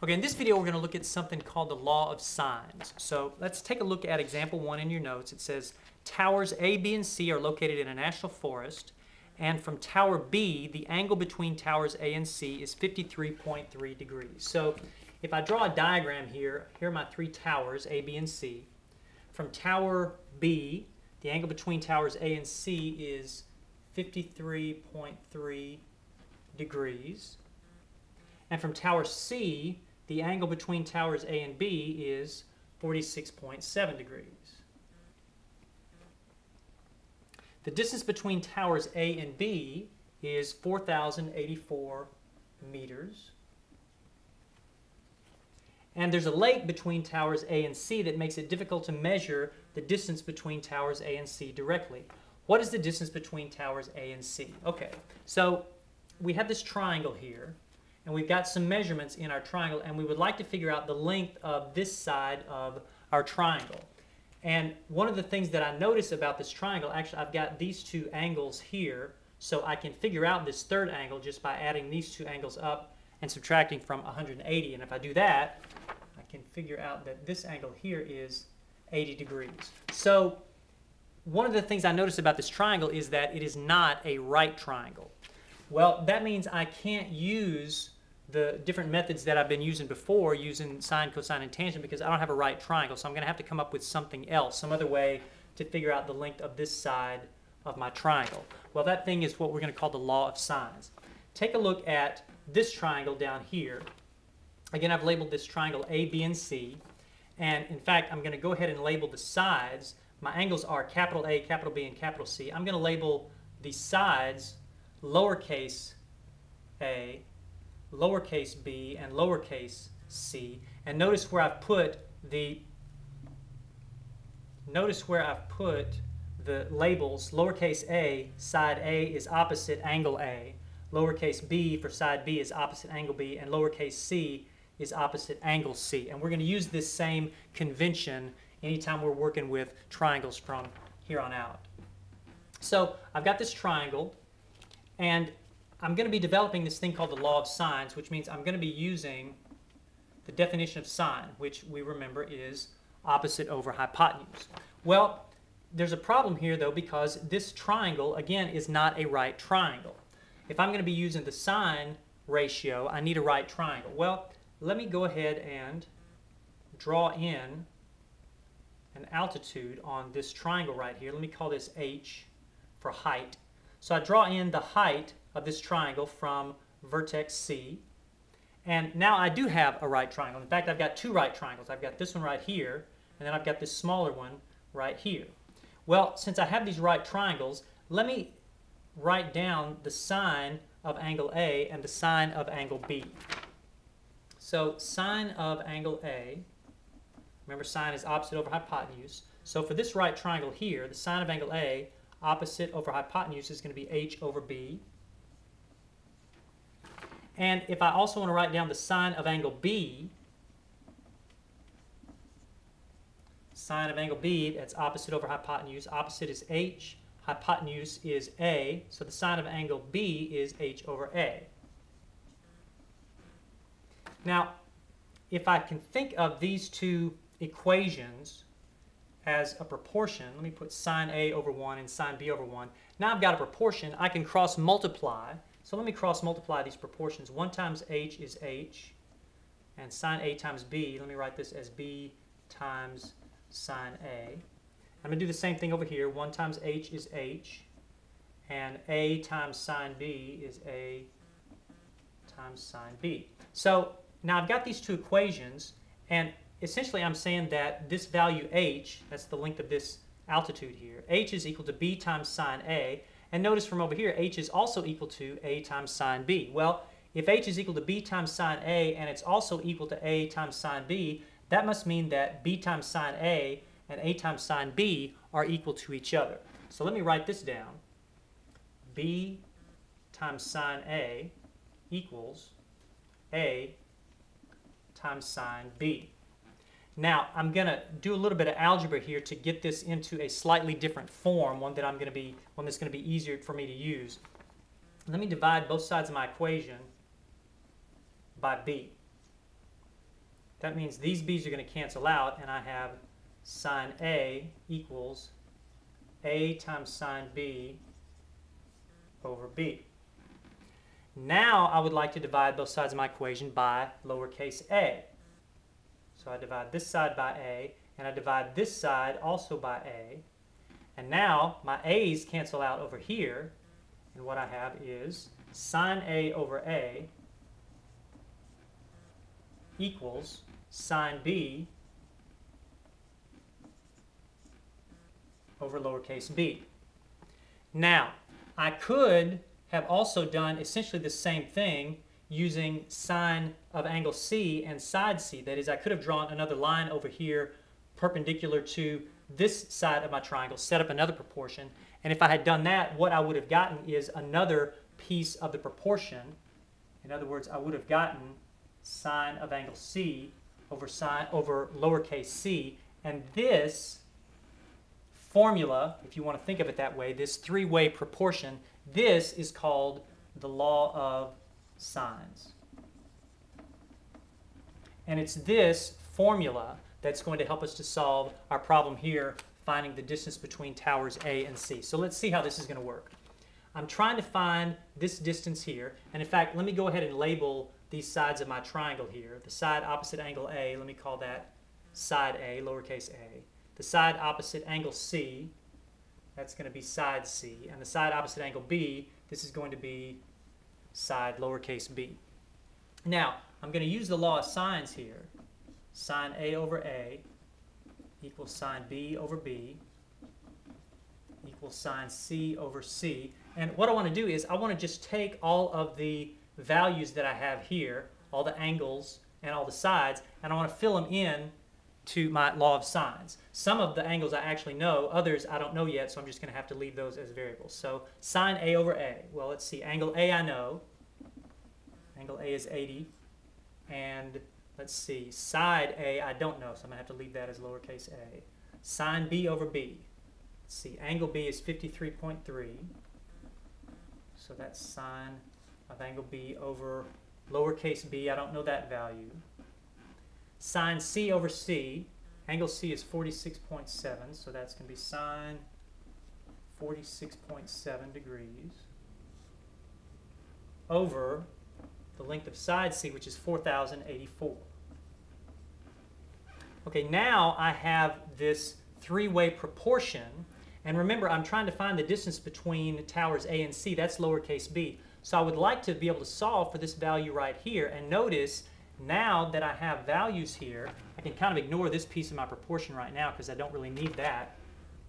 Okay, in this video we're going to look at something called the law of sines. So let's take a look at example 1 in your notes. It says towers A, B, and C are located in a national forest, and from tower B, the angle between towers A and C is 53.3 degrees. So if I draw a diagram here, here are my three towers, A, B, and C. From tower B, the angle between towers A and C is 53.3 degrees. And from tower C, the angle between towers A and B is 46.7 degrees. The distance between towers A and B is 4,084 meters. And there's a lake between towers A and C that makes it difficult to measure the distance between towers A and C directly. What is the distance between towers A and C? Okay, so we have this triangle here, and we've got some measurements in our triangle, and we would like to figure out the length of this side of our triangle. And one of the things that I notice about this triangle, actually I've got these two angles here, so I can figure out this third angle just by adding these two angles up and subtracting from 180. And if I do that, I can figure out that this angle here is 80 degrees. So one of the things I notice about this triangle is that it is not a right triangle. Well, that means I can't use the different methods that I've been using before, using sine, cosine, and tangent, because I don't have a right triangle. So I'm going to have to come up with something else, some other way to figure out the length of this side of my triangle. Well, that thing is what we're going to call the law of sines. Take a look at this triangle down here. Again, I've labeled this triangle A, B, and C. And in fact, I'm going to go ahead and label the sides. My angles are capital A, capital B, and capital C. I'm going to label the sides lowercase a, lowercase b, and lowercase c. And notice where I've put the labels. Lowercase a, side A is opposite angle A. Lowercase b for side B is opposite angle B, and lowercase c is opposite angle C. And we're going to use this same convention anytime we're working with triangles from here on out. So I've got this triangle, and I'm going to be developing this thing called the law of sines, which means I'm going to be using the definition of sine, which we remember is opposite over hypotenuse. Well, there's a problem here, though, because this triangle, again, is not a right triangle. If I'm going to be using the sine ratio, I need a right triangle. Well, let me go ahead and draw in an altitude on this triangle right here. Let me call this h for height. So I draw in the height of this triangle from vertex C. And now I do have a right triangle. In fact, I've got two right triangles. I've got this one right here, and then I've got this smaller one right here. Well, since I have these right triangles, let me write down the sine of angle A and the sine of angle B. So sine of angle A, remember sine is opposite over hypotenuse. So for this right triangle here, the sine of angle A opposite over hypotenuse is going to be h over b. And if I also want to write down the sine of angle B, sine of angle B, that's opposite over hypotenuse. Opposite is h, hypotenuse is a, so the sine of angle B is h over a. Now, if I can think of these two equations as a proportion, let me put sine A over 1 and sine B over 1. Now I've got a proportion. I can cross multiply. So let me cross multiply these proportions. 1 times h is h, and sine A times B, let me write this as b times sine A. I'm going to do the same thing over here. 1 times h is h, and a times sine B is a times sine B. So now I've got these two equations, and essentially I'm saying that this value h, that's the length of this altitude here, h is equal to b times sine A. And notice from over here, h is also equal to a times sine B. Well, if h is equal to b times sine A and it's also equal to a times sine B, that must mean that b times sine A and a times sine B are equal to each other. So let me write this down. b times sine A equals a times sine B. Now, I'm going to do a little bit of algebra here to get this into a slightly different form, one that's going to be easier for me to use. Let me divide both sides of my equation by b. that means these b's are going to cancel out, and I have sine A equals A times sine B over B. Now I would like to divide both sides of my equation by lowercase a. So I divide this side by a, and I divide this side also by a. And now my a's cancel out over here, and what I have is sine A over A equals sine B over lowercase b. Now, I could have also done essentially the same thing using sine of angle C and side C. That is, I could have drawn another line over here perpendicular to this side of my triangle, set up another proportion, and if I had done that, what I would have gotten is another piece of the proportion. In other words, I would have gotten sine of angle C over lowercase c, and this formula, if you want to think of it that way, this three-way proportion, this is called the law of sines. And it's this formula that's going to help us to solve our problem here, finding the distance between towers A and C. So let's see how this is going to work. I'm trying to find this distance here, and in fact, let me go ahead and label these sides of my triangle here. The side opposite angle A, let me call that side A, lowercase a. The side opposite angle C, that's going to be side C. And the side opposite angle B, this is going to be side lowercase b. Now, I'm going to use the law of sines here. Sine A over A equals sine B over B equals sine C over C. And what I want to do is I want to just take all of the values that I have here, all the angles and all the sides, and I want to fill them in to my law of sines. Some of the angles I actually know, others I don't know yet, so I'm just going to have to leave those as variables. So sine A over A, well, let's see, angle A I know. Angle A is 80. And let's see, side A I don't know, so I'm going to have to leave that as lowercase a. Sine B over B. Let's see, angle B is 53.3. So that's sine of angle B over lowercase b. I don't know that value. Sine C over C. Angle C is 46.7, so that's going to be sine 46.7 degrees over the length of side C, which is 4,084. Okay, now I have this three-way proportion, and remember, I'm trying to find the distance between towers A and C. That's lowercase b. So I would like to be able to solve for this value right here, and notice now that I have values here, I can kind of ignore this piece of my proportion right now because I don't really need that.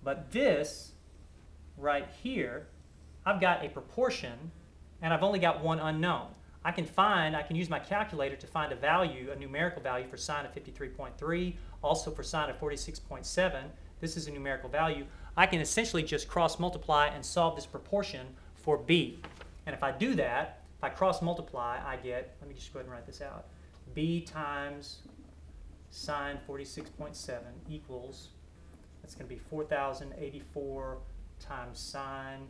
But this right here, I've got a proportion, and I've only got one unknown. I can use my calculator to find a value, a numerical value for sine of 53.3, also for sine of 46.7. This is a numerical value. I can essentially just cross multiply and solve this proportion for b. And if I do that, if I cross multiply, I get, let me just go ahead and write this out, b times sine 46.7 equals, that's going to be 4,084 times sine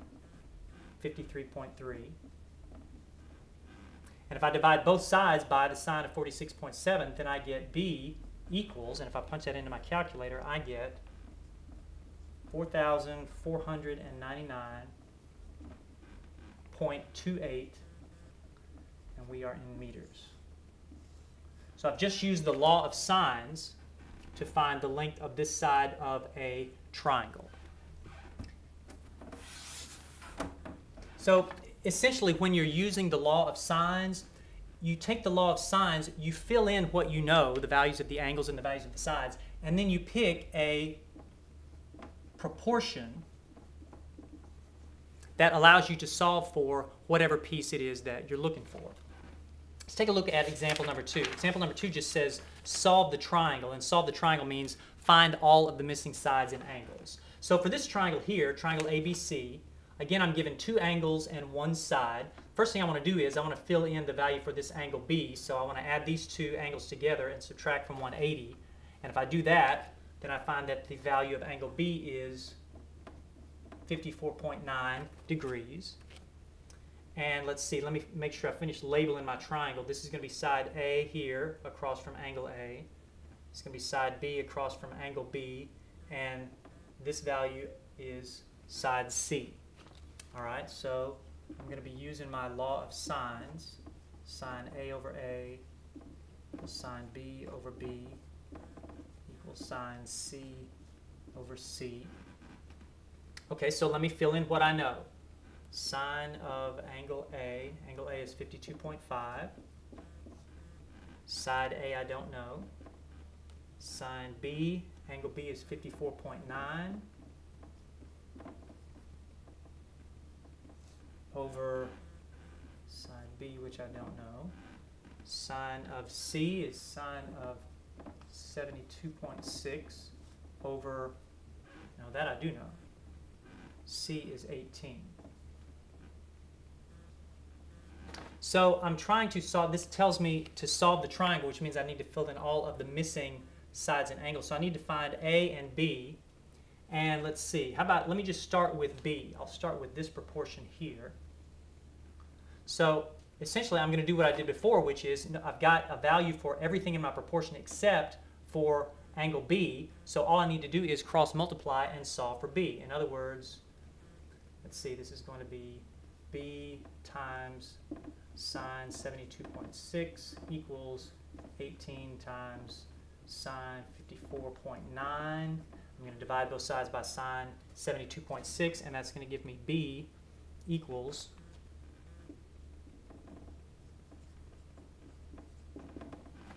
53.3. And if I divide both sides by the sine of 46.7, then I get b equals, and if I punch that into my calculator, I get 4,499.28, and we are in meters. So I've just used the law of sines to find the length of this side of a triangle. So essentially, when you're using the law of sines, you take the law of sines, you fill in what you know, the values of the angles and the values of the sides, and then you pick a proportion that allows you to solve for whatever piece it is that you're looking for. Let's take a look at example number 2. Example number 2 just says solve the triangle, and solve the triangle means find all of the missing sides and angles. So for this triangle here, triangle ABC, again, I'm given two angles and one side. First thing I want to do is I want to fill in the value for this angle B. So I want to add these two angles together and subtract from 180. And if I do that, then I find that the value of angle B is 54.9 degrees. And let's see, let me make sure I finish labeling my triangle. This is going to be side A here across from angle A. It's going to be side B across from angle B. And this value is side C. All right, so I'm going to be using my law of sines. Sine A over A equals sine B over B equals sine C over C. Okay, so let me fill in what I know. Sine of angle A is 52.5. Side A I don't know. Sine B, angle B is 54.9. Over sine B, which I don't know. Sine of C is sine of 72.6 over, now that I do know. C is 18. So I'm trying to solve, this tells me to solve the triangle, which means I need to fill in all of the missing sides and angles. So I need to find A and B. And let's see, how about, let me just start with B. I'll start with this proportion here. So essentially I'm going to do what I did before, which is I've got a value for everything in my proportion except for angle B. So all I need to do is cross multiply and solve for B. In other words, let's see, this is going to be B times sine 72.6 equals 18 times sine 54.9. I'm going to divide both sides by sine 72.6, and that's going to give me B equals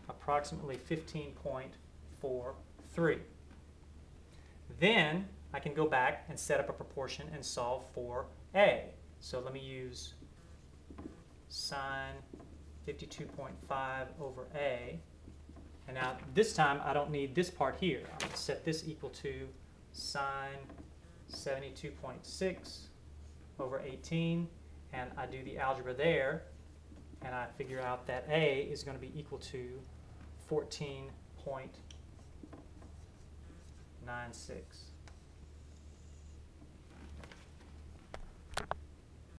approximately 15.43. Then I can go back and set up a proportion and solve for A. So let me use sine 52.5 over A. And now this time I don't need this part here. I'm going to set this equal to sine 72.6 over 18. And I do the algebra there. And I figure out that A is going to be equal to 14.96.